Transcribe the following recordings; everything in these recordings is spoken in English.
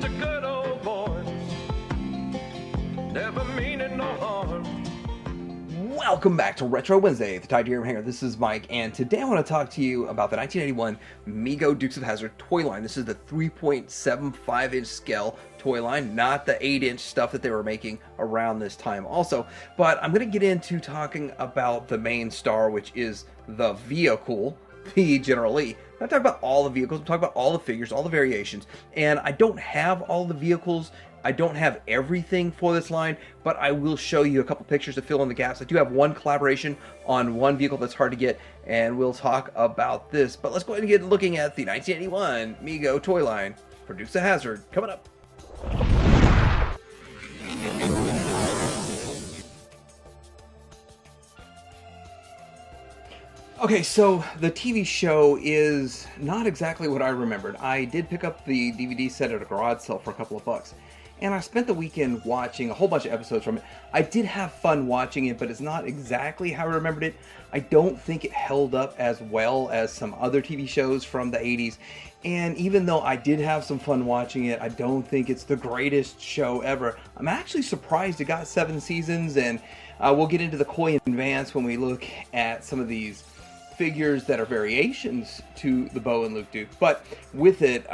just a good old boy, never meaning no harm. Welcome back to Retro Wednesday, the Tide Here Hanger. This is Mike, and today I want to talk to you about the 1981 Mego Dukes of Hazzard toy line. This is the 3.75-inch scale toy line, not the 8-inch stuff that they were making around this time also. But I'm going to get into talking about the main star, which is the vehicle, the General Lee. I'm talking about all the vehicles, I'm talking about all the figures, all the variations, and I don't have all the vehicles. I don't have everything for this line, but I will show you a couple pictures to fill in the gaps. I do have one collaboration on one vehicle that's hard to get, and we'll talk about this. But let's go ahead and get looking at the 1981 Mego toy line for Dukes of Hazzard coming up. Okay, so the TV show is not exactly what I remembered. I did pick up the DVD set at a garage sale for a couple of bucks, and I spent the weekend watching a whole bunch of episodes from it. I did have fun watching it, but it's not exactly how I remembered it. I don't think it held up as well as some other TV shows from the 80s. And even though I did have some fun watching it, I don't think it's the greatest show ever. I'm actually surprised it got 7 seasons, and we'll get into the Coy and Vance when we look at some of these figures that are variations to the Bo and Luke Duke. But with it,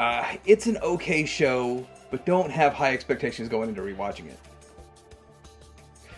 it's an okay show, but don't have high expectations going into rewatching it.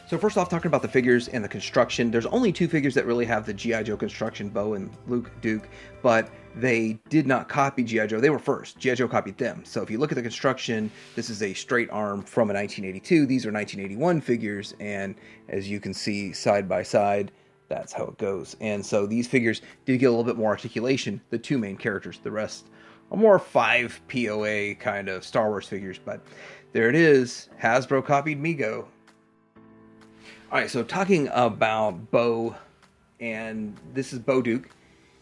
So first off, talking about the figures and the construction, there's only 2 figures that really have the G.I. Joe construction, Bo and Luke Duke, but they did not copy G.I. Joe. They were first. G.I. Joe copied them. So if you look at the construction, this is a straight arm from a 1982. These are 1981 figures, and as you can see side by side, that's how it goes. And so these figures did get a little bit more articulation, the 2 main characters. The rest are more 5 POA kind of Star Wars figures, but there it is. Hasbro copied Mego. Alright, so talking about Bo, and this is Bo Duke,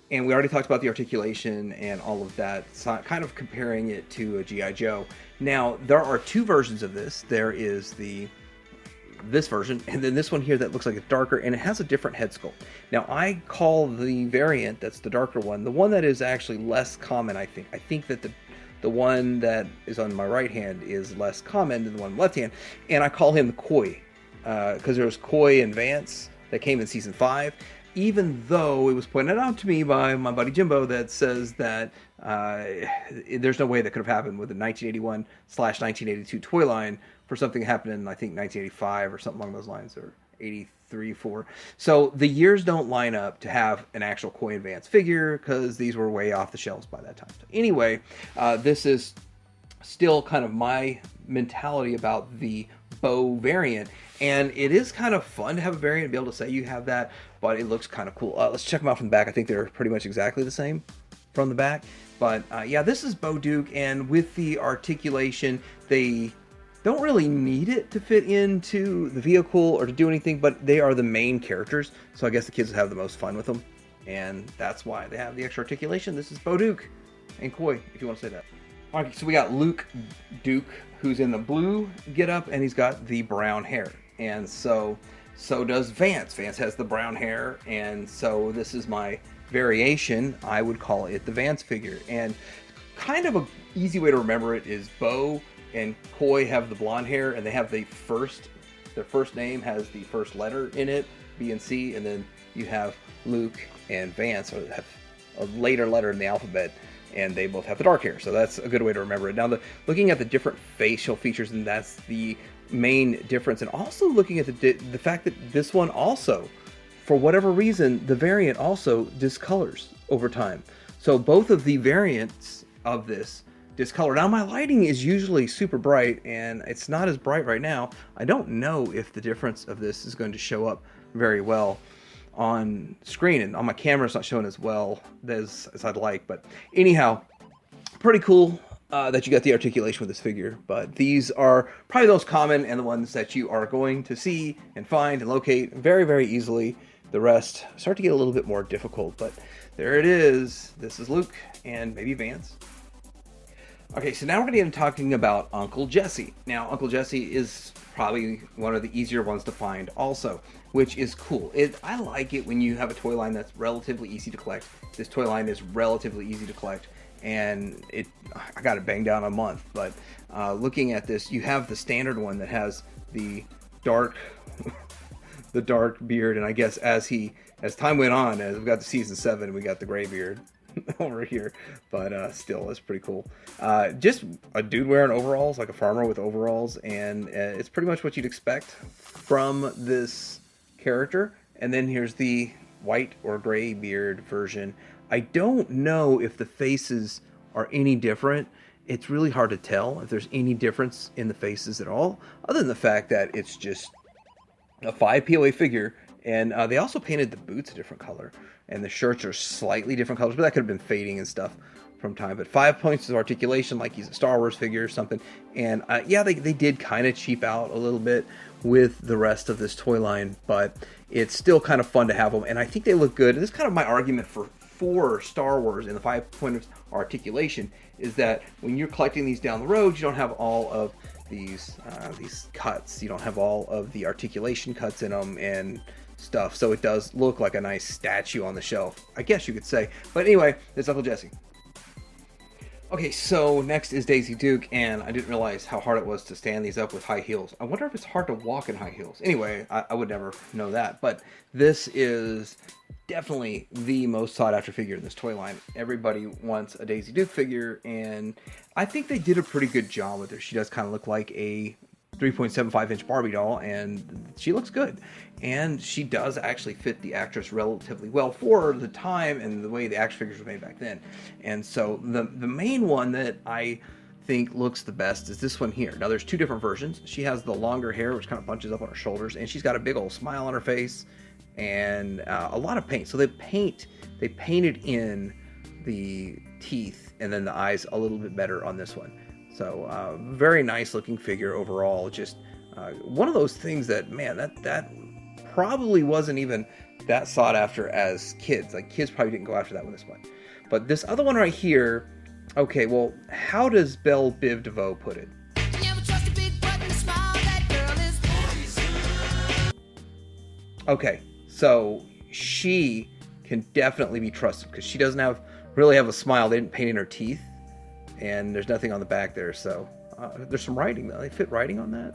and we already talked about the articulation and all of that, so kind of comparing it to a G.I. Joe. Now, there are 2 versions of this. There is this version, and then this one here that looks like it's darker, and it has a different head sculpt. Now, I call the variant that's the darker one, the one that is actually less common, I think. I think that the one that is on my right hand is less common than the one on the left hand, and I call him Coy, because there was Coy and Vance that came in season 5, even though it was pointed out to me by my buddy Jimbo that says that there's no way that could have happened with the 1981/1982 toy line for something that happened in, I think, 1985 or something along those lines, or 83, 4. So the years don't line up to have an actual Coy and Vance figure, because these were way off the shelves by that time. So anyway, this is still kind of my mentality about the Bo variant, and it is kind of fun to have a variant and be able to say you have that, but it looks kind of cool. Let's check them out from the back. I think they're pretty much exactly the same from the back, but yeah, this is Bo Duke, and with the articulation, they don't really need it to fit into the vehicle or to do anything, but they are the main characters, so I guess the kids have the most fun with them, and that's why they have the extra articulation. This is Bo Duke and Coy, if you want to say that. Alright, so we got Luke Duke, who's in the blue getup, and he's got the brown hair, and so does Vance. Vance has the brown hair, and so this is my variation. I would call it the Vance figure, and kind of a easy way to remember it is Bo and Coy have the blonde hair, and they have their first name has the first letter in it, B and C, and then you have Luke and Vance have a later letter in the alphabet, and they both have the dark hair. So that's a good way to remember it. Now, looking at the different facial features, and that's the main difference, and also looking at the fact that this one also, for whatever reason, the variant also discolors over time. So both of the variants of this discolor. Now, my lighting is usually super bright, and it's not as bright right now. I don't know if the difference of this is going to show up very well on screen, and on my camera it's not showing as well as I'd like, but anyhow, pretty cool that you got the articulation with this figure. But these are probably the most common and the ones that you are going to see and find and locate very, very easily. The rest start to get a little bit more difficult, but there it is. This is Luke and maybe Vance. Okay, so now we're going to get into talking about Uncle Jesse. Now, Uncle Jesse is probably one of the easier ones to find also, which is cool. I like it when you have a toy line that's relatively easy to collect. This toy line is relatively easy to collect, and I got it banged out in a month. But looking at this, you have the standard one that has the dark the dark beard, and I guess as time went on, as we got to season 7, we got the gray beard over here. But still, it's pretty cool. Just a dude wearing overalls, like a farmer with overalls, and it's pretty much what you'd expect from this character. And then here's the white or gray beard version. I don't know if the faces are any different. It's really hard to tell if there's any difference in the faces at all, other than the fact that it's just a 5 POA figure. And they also painted the boots a different color, and the shirts are slightly different colors, but that could have been fading and stuff from time. But 5 points of articulation, like he's a Star Wars figure or something. And yeah, they did kind of cheap out a little bit with the rest of this toy line, but it's still kind of fun to have them, and I think they look good. And this is kind of my argument for Star Wars and the 5 point of articulation, is that when you're collecting these down the road, you don't have all of these cuts. You don't have all of the articulation cuts in them and stuff, so it does look like a nice statue on the shelf, I guess you could say. But anyway, it's Uncle Jesse. Okay, so next is Daisy Duke, and I didn't realize how hard it was to stand these up with high heels. I wonder if it's hard to walk in high heels. Anyway, I would never know that, but this is definitely the most sought after figure in this toy line. Everybody wants a Daisy Duke figure, and I think they did a pretty good job with her. She does kind of look like a 3.75 inch Barbie doll, and she looks good. And she does actually fit the actress relatively well for the time and the way the action figures were made back then. And so the main one that I think looks the best is this one here. Now there's 2 different versions. She has the longer hair, which kind of bunches up on her shoulders, and she's got a big old smile on her face and a lot of paint. So they painted in the teeth and then the eyes a little bit better on this one. So very nice looking figure overall. Just one of those things that, man, that probably wasn't even that sought after as kids. Like, kids probably didn't go after that with this one. But this other one right here, okay, well, how does Belle Biv DeVoe put it? Okay, so she can definitely be trusted because she doesn't really have a smile. They didn't paint in her teeth, and there's nothing on the back there. So there's some writing though. They fit writing on that.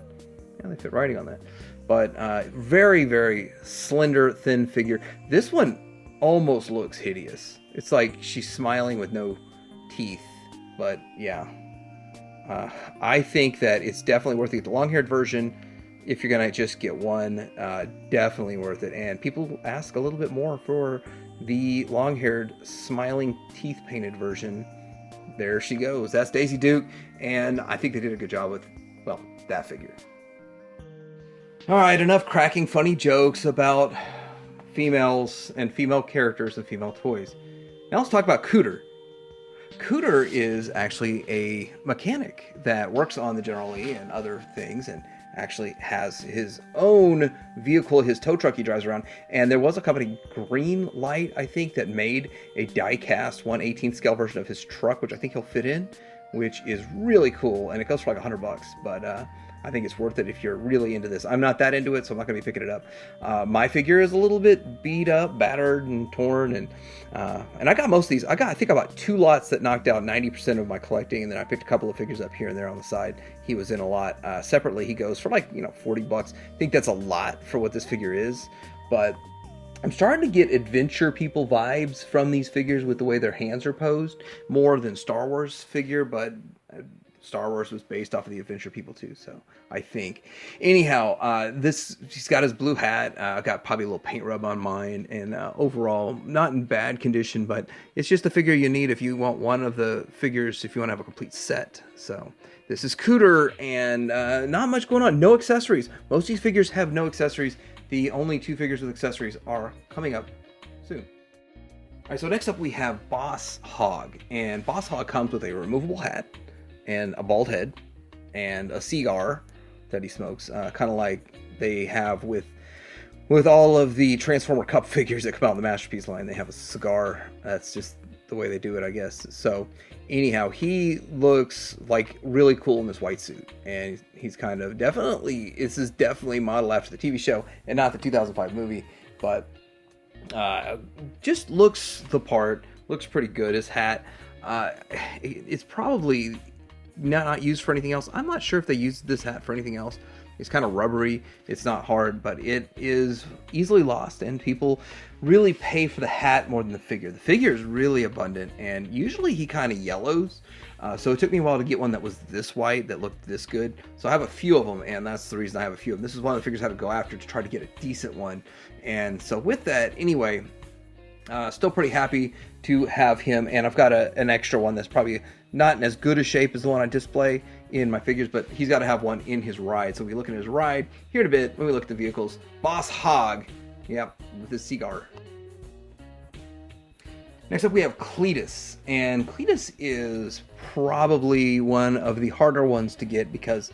Yeah, they fit writing on that. But very, very slender, thin figure. This one almost looks hideous. It's like she's smiling with no teeth. But yeah, I think that it's definitely worth it. Get the long-haired version. If you're gonna just get one, definitely worth it. And people ask a little bit more for the long-haired, smiling, teeth-painted version. There she goes. That's Daisy Duke, and I think they did a good job with, well, that figure. All right, enough cracking funny jokes about females and female characters and female toys. Now let's talk about Cooter. Cooter is actually a mechanic that works on the General Lee and other things, and actually has his own vehicle, his tow truck he drives around. And there was a company, Greenlight, I think, that made a die-cast 1/18 scale version of his truck, which I think he'll fit in, which is really cool. And it goes for like $100, but I think it's worth it if you're really into this. I'm not that into it, so I'm not going to be picking it up. My figure is a little bit beat up, battered, and torn, and I got most of these. I think I bought 2 lots that knocked out 90% of my collecting, and then I picked a couple of figures up here and there on the side. He was in a lot. Separately, he goes for like, $40. I think that's a lot for what this figure is, but I'm starting to get adventure people vibes from these figures with the way their hands are posed, more than Star Wars figure, but Star Wars was based off of the Adventure People too, so I think. Anyhow, he's got his blue hat. I got probably a little paint rub on mine, and overall, not in bad condition, but it's just the figure you need if you want one of the figures, if you want to have a complete set. So this is Cooter, and not much going on. No accessories. Most of these figures have no accessories. The only 2 figures with accessories are coming up soon. All right, so next up we have Boss Hog, and Boss Hog comes with a removable hat, and a bald head, and a cigar that he smokes, kind of like they have with all of the Transformer Cup figures that come out in the Masterpiece line. They have a cigar. That's just the way they do it, I guess. So anyhow, he looks like really cool in this white suit, and he's kind of this is definitely modeled after the TV show and not the 2005 movie, but just looks the part, looks pretty good. His hat, It's probably not used for anything else. I'm not sure if they used this hat for anything else. It's kind of rubbery. It's not hard, but it is easily lost, and people really pay for the hat more than the figure. The figure is really abundant, and usually he kind of yellows. So it took me a while to get one that was this white, that looked this good. So I have a few of them, and that's the reason I have a few of them. This is one of the figures I had to go after to try to get a decent one. And so with that, anyway, still pretty happy to have him. And I've got an extra one that's probably not in as good a shape as the one I display in my figures, but he's got to have one in his ride. So we look at his ride here in a bit when we look at the vehicles. Boss Hog, yep, with his cigar. Next up we have Cletus, and Cletus is probably one of the harder ones to get because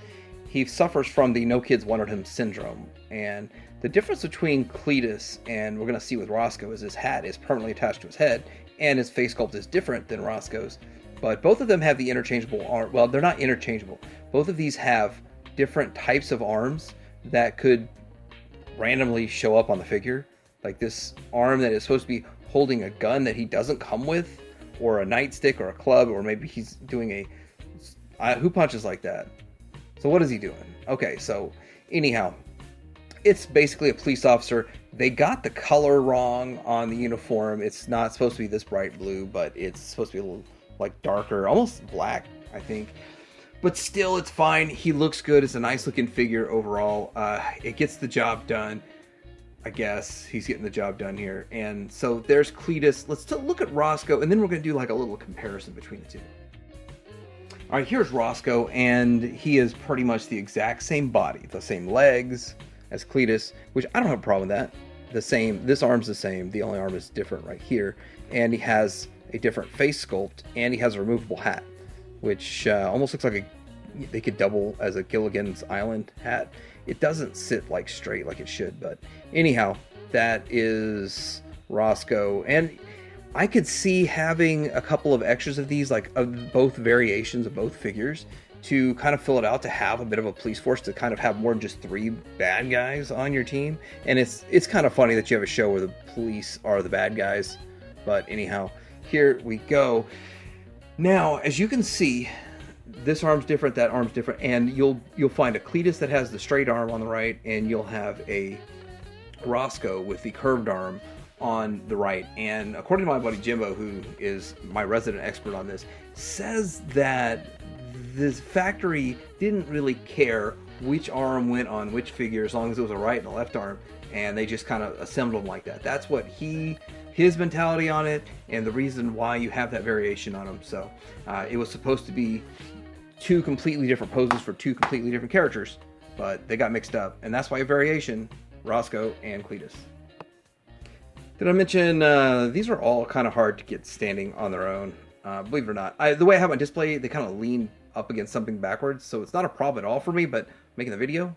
he suffers from the No Kids Wanted Him syndrome. And the difference between Cletus and we're going to see with Rosco is his hat is permanently attached to his head, and his face sculpt is different than Rosco's. But both of them have the interchangeable arm. Well, they're not interchangeable. Both of these have different types of arms that could randomly show up on the figure. Like this arm that is supposed to be holding a gun that he doesn't come with, or a nightstick or a club, or maybe he's doing who punches like that? So what is he doing? Okay, so anyhow, it's basically a police officer. They got the color wrong on the uniform. It's not supposed to be this bright blue, but it's supposed to be a little like darker, almost black, I think. But still, it's fine. He looks good. It's a nice looking figure overall. It gets the job done. I guess he's getting the job done here. And so there's Cletus. Let's look at Rosco, and then we're going to do like a little comparison between the two. All right, here's Rosco, and he is pretty much the exact same body, the same legs as Cletus, which I don't have a problem with that. This arm's the same. The only arm is different right here. And he has a different face sculpt, and he has a removable hat, which almost looks like they could double as a Gilligan's Island hat. It doesn't sit like straight like it should, but anyhow, that is Rosco. And I could see having a couple of extras of these, like of both variations of both figures, to kind of fill it out, to have a bit of a police force, to kind of have more than just 3 bad guys on your team. And it's kind of funny that you have a show where the police are the bad guys. But anyhow, here we go. Now, as you can see, this arm's different, that arm's different, and you'll find a Cletus that has the straight arm on the right, and you'll have a Rosco with the curved arm on the right. And according to my buddy Jimbo, who is my resident expert on this, says that this factory didn't really care which arm went on which figure as long as it was a right and a left arm, and they just kind of assembled them like that. That's what his mentality on it, and the reason why you have that variation on them. So it was supposed to be 2 completely different poses for 2 completely different characters, but they got mixed up, and that's why a variation, Rosco and Cletus. Did I mention these are all kind of hard to get standing on their own? Believe it or not. The way I have my display, they kind of lean up against something backwards, so it's not a problem at all for me, but making the video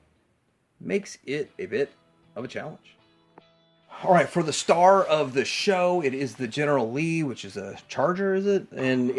makes it a bit of a challenge. All right, for the star of the show, it is the General Lee, which is a Charger, is it? And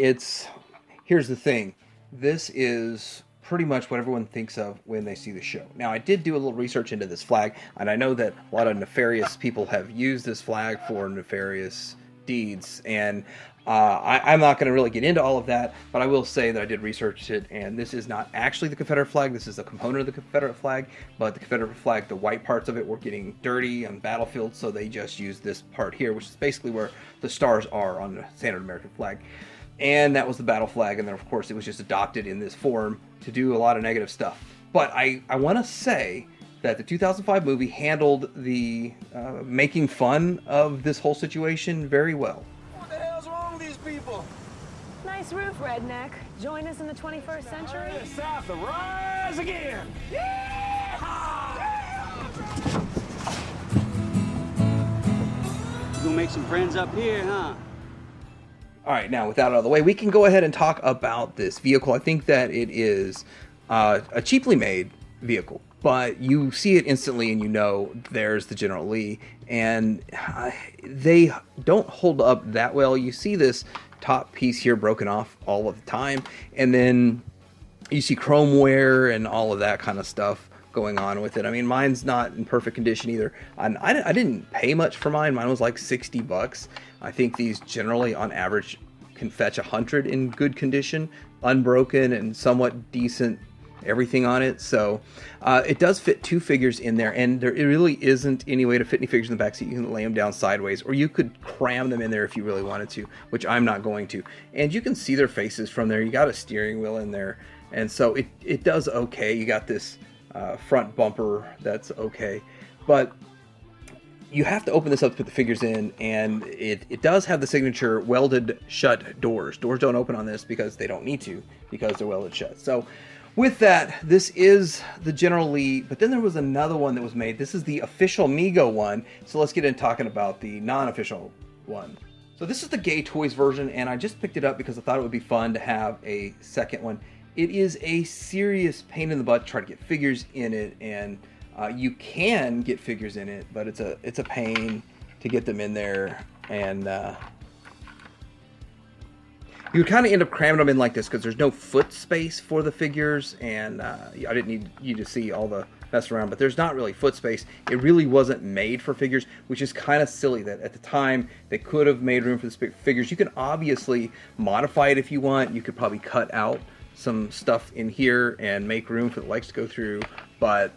here's the thing. This is pretty much what everyone thinks of when they see the show. Now, I did do a little research into this flag, and I know that a lot of nefarious people have used this flag for nefarious deeds, and I'm not going to really get into all of that, but I will say that I did research it, and this is not actually the Confederate flag. This is a component of the Confederate flag, but the Confederate flag, the white parts of it were getting dirty on the battlefield, so they just used this part here, which is basically where the stars are on the standard American flag. And that was the battle flag, and then of course it was just adopted in this form to do a lot of negative stuff. But I want to say that the 2005 movie handled the making fun of this whole situation very well. What the hell's wrong with these people? Nice roof, redneck. Join us in the 21st century. The South to rise again. You gonna make some friends up here, huh? All right, now with that out of the way, we can go ahead and talk about this vehicle. I think that it is a cheaply made vehicle, but you see it instantly and you know there's the General Lee, and they don't hold up that well. You see this top piece here broken off all of the time, and then you see chrome wear and all of that kind of stuff going on with it. I mean, mine's not in perfect condition either. I didn't pay much for mine. Mine was like $60. I think these generally on average can fetch 100 in good condition, unbroken and somewhat decent everything on it. So it does fit 2 figures in there, and there really isn't any way to fit any figures in the back, so you can lay them down sideways, or you could cram them in there if you really wanted to, which I'm not going to. And you can see their faces from there. You got a steering wheel in there, and so it does okay. You got this front bumper that's okay, but you have to open this up to put the figures in, and it does have the signature welded shut doors. Doors don't open on this because they don't need to, because they're welded shut. So with that, this is the General Lee, but then there was another one that was made. This is the official Mego one, so let's get into talking about the non-official one. So this is the Gay Toys version, and I just picked it up because I thought it would be fun to have a second one. It is a serious pain in the butt to try to get figures in it, and you can get figures in it, but it's a pain to get them in there, and you would kind of end up cramming them in like this because there's no foot space for the figures, and I didn't need you to see all the mess around, but there's not really foot space. It really wasn't made for figures, which is kind of silly that at the time they could have made room for the figures. You can obviously modify it if you want. You could probably cut out some stuff in here and make room for the legs to go through, but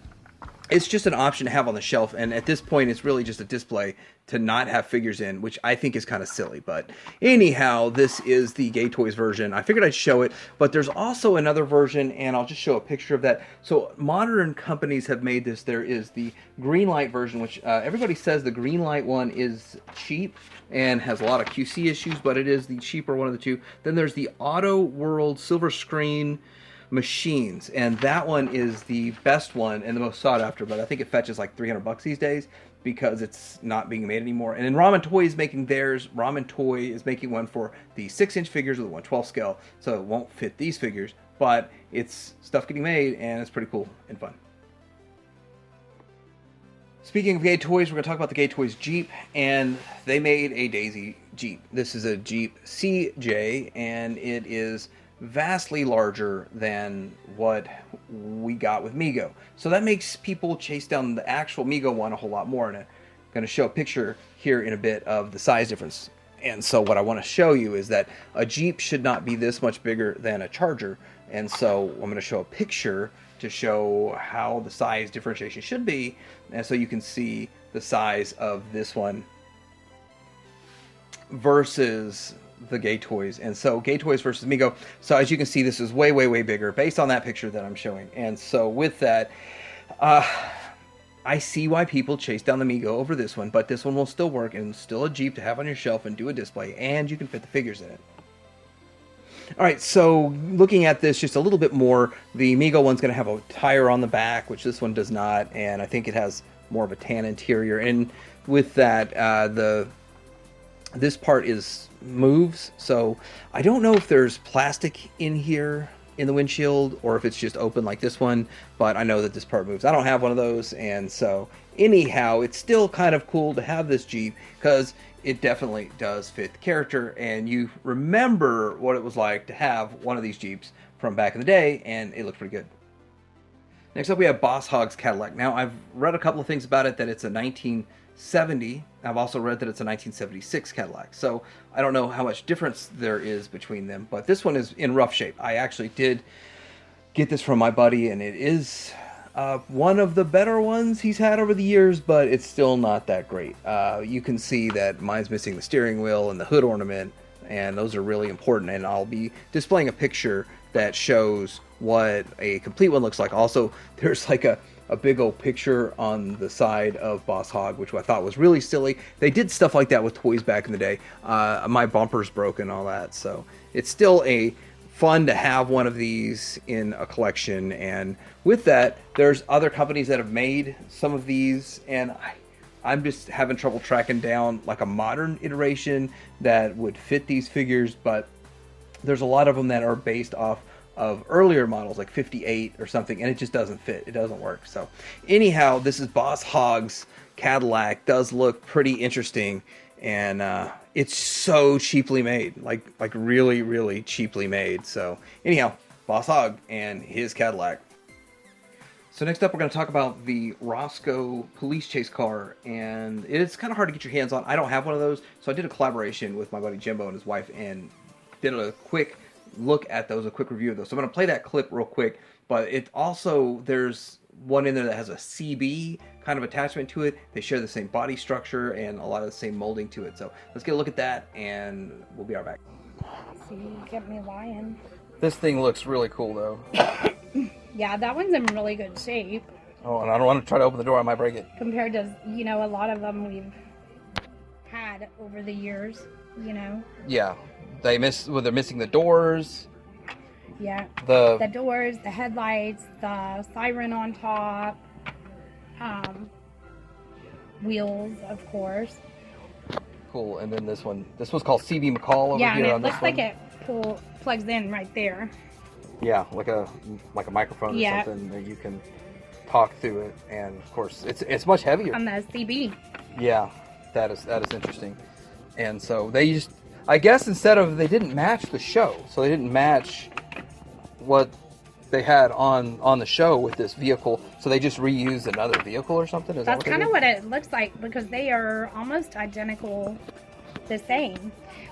it's just an option to have on the shelf, and at this point it's really just a display to not have figures in, which I think is kind of silly. But anyhow, this is the Gay Toys version. I figured I'd show it, but there's also another version, and I'll just show a picture of that. So modern companies have made this. There is the Greenlight version, which everybody says the Greenlight one is cheap and has a lot of QC issues, but it is the cheaper one of the two. Then there's the Auto World Silver Screen Machines, and that one is the best one and the most sought after, but I think it fetches like $300 these days because it's not being made anymore. And then Ramen Toy is making theirs. Ramen Toy is making one for the 6-inch figures with the 1/12 scale, so it won't fit these figures, but it's stuff getting made, and it's pretty cool and fun. Speaking of Gay Toys, we're going to talk about the Gay Toys Jeep, and they made a Daisy Jeep. This is a Jeep CJ, and it is vastly larger than what we got with Mego. So that makes people chase down the actual Mego one a whole lot more, and I'm going to show a picture here in a bit of the size difference. And so what I want to show you is that a Jeep should not be this much bigger than a Charger, and so I'm going to show a picture to show how the size differentiation should be, and so you can see the size of this one versus the Gay Toys. And so Gay Toys versus Mego. So as you can see, this is way, way, way bigger based on that picture that I'm showing. And so with that, I see why people chase down the Mego over this one, but this one will still work, and still a Jeep to have on your shelf and do a display, and you can fit the figures in it. All right, so looking at this just a little bit more, the Mego one's going to have a tire on the back, which this one does not, and I think it has more of a tan interior. And with that, this part moves, so I don't know if there's plastic in here in the windshield or if it's just open like this one, but I know that this part moves. I don't have one of those, and so anyhow, it's still kind of cool to have this Jeep because it definitely does fit the character, and you remember what it was like to have one of these Jeeps from back in the day, and it looks pretty good. Next up, we have Boss Hogg's Cadillac. Now, I've read a couple of things about it, that it's a 1970. I've also read that it's a 1976 Cadillac. So I don't know how much difference there is between them, but this one is in rough shape. I actually did get this from my buddy, and it is one of the better ones he's had over the years, but it's still not that great. You can see that mine's missing the steering wheel and the hood ornament, and those are really important, and I'll be displaying a picture that shows what a complete one looks like. Also, there's like a big old picture on the side of Boss Hogg, which I thought was really silly. They did stuff like that with toys back in the day. My bumper's broken, all that, so it's still fun to have one of these in a collection. And with that, there's other companies that have made some of these, and I'm just having trouble tracking down like a modern iteration that would fit these figures, but there's a lot of them that are based off of earlier models, like 58 or something, and it just doesn't fit. It doesn't work. So anyhow, this is Boss Hogg's Cadillac. Does look pretty interesting, and it's so cheaply made, like really, really cheaply made. So anyhow, Boss Hogg and his Cadillac. So next up, we're going to talk about the Rosco police chase car, and it's kind of hard to get your hands on. I don't have one of those, so I did a collaboration with my buddy Jimbo and his wife, and did a quick look at those, a quick review of those. So I'm going to play that clip real quick, but it also, there's one in there that has a CB kind of attachment to it. They share the same body structure and a lot of the same molding to it. So let's get a look at that and we'll be right back. See, you get me lying. This thing looks really cool though. Yeah, that one's in really good shape. Oh, and I don't want to try to open the door, I might break it. Compared to, you know, a lot of them we've had over the years, you know. Yeah, they're missing the doors. Yeah, The doors, the headlights, the siren on top, wheels, of course. Cool, and then this one's called CB McCall over Yeah, here and on it this looks one. like it plugs in right there. Yeah, like a microphone or Yeah. something that you can talk through it, and of course it's much heavier. On the CB. Yeah, that is interesting. And so they used, I guess they didn't match the show, so they didn't match what they had on the show with this vehicle, so they just reused another vehicle or something. That's kind of what it looks like, because they are almost identical, the same,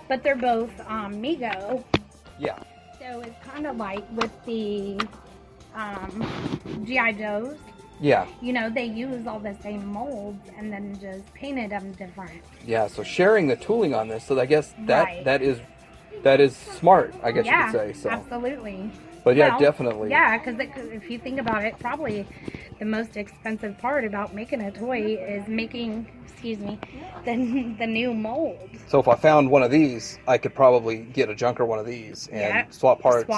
but they're both Mego. Yeah. So it's kind of like with the G.I. Joes. Yeah. You know, they use all the same molds and then just painted them different. Yeah. So sharing the tooling on this, so I guess Right. that is smart, I guess you could say. So. Absolutely. But yeah, Well, definitely. Yeah, because if you think about it, probably the most expensive part about making a toy is making, the new mold. So if I found one of these, I could probably get a junker one of these and Yeah. swap parts.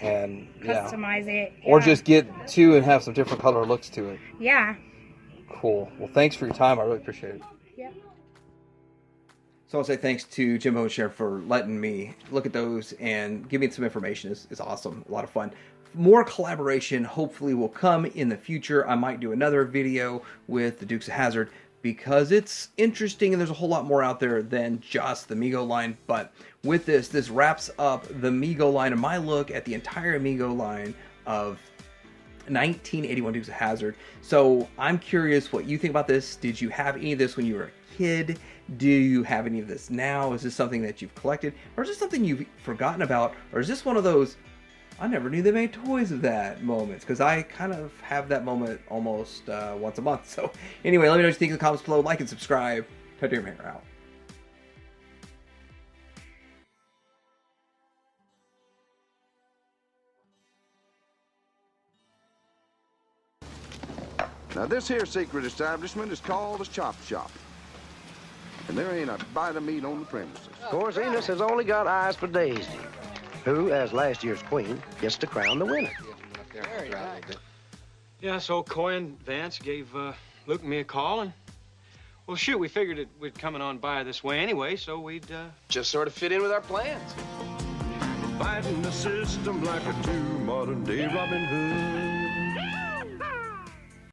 And customize it. Or Yeah. just get two and have some different color looks to it. Yeah. Cool. Well, thanks for your time. I really appreciate it. Yeah. So I'll say thanks to Jimbo and Sharon for letting me look at those and give me some information. It's awesome. A lot of fun. More collaboration hopefully will come in the future. I might do another video with the Dukes of Hazzard because it's interesting and there's a whole lot more out there than just the Mego line. But with this wraps up the Mego line and my look at the entire Mego line of 1981 Dukes of Hazzard. So I'm curious what you think about this. Did you have any of this when you were a kid? Do you have any of this now? Is this something that you've collected? Or is this something you've forgotten about? Or is this one of those, I never knew they made toys of that moments? Because I kind of have that moment almost once a month. So anyway, let me know what you think in the comments below. Like and subscribe. Cooter Davenport out. Now this here secret establishment is called a chop shop. And there ain't a bite of meat on the premises. Of course, Enos has only got eyes for Daisy, who, as last year's queen, gets to crown the winner. Yeah, so Coy and Vance gave Luke and me a call, and well, shoot, we figured we'd coming on by this way anyway, so we'd just sort of fit in with our plans. Fighting the system like a true modern day Robin Hood.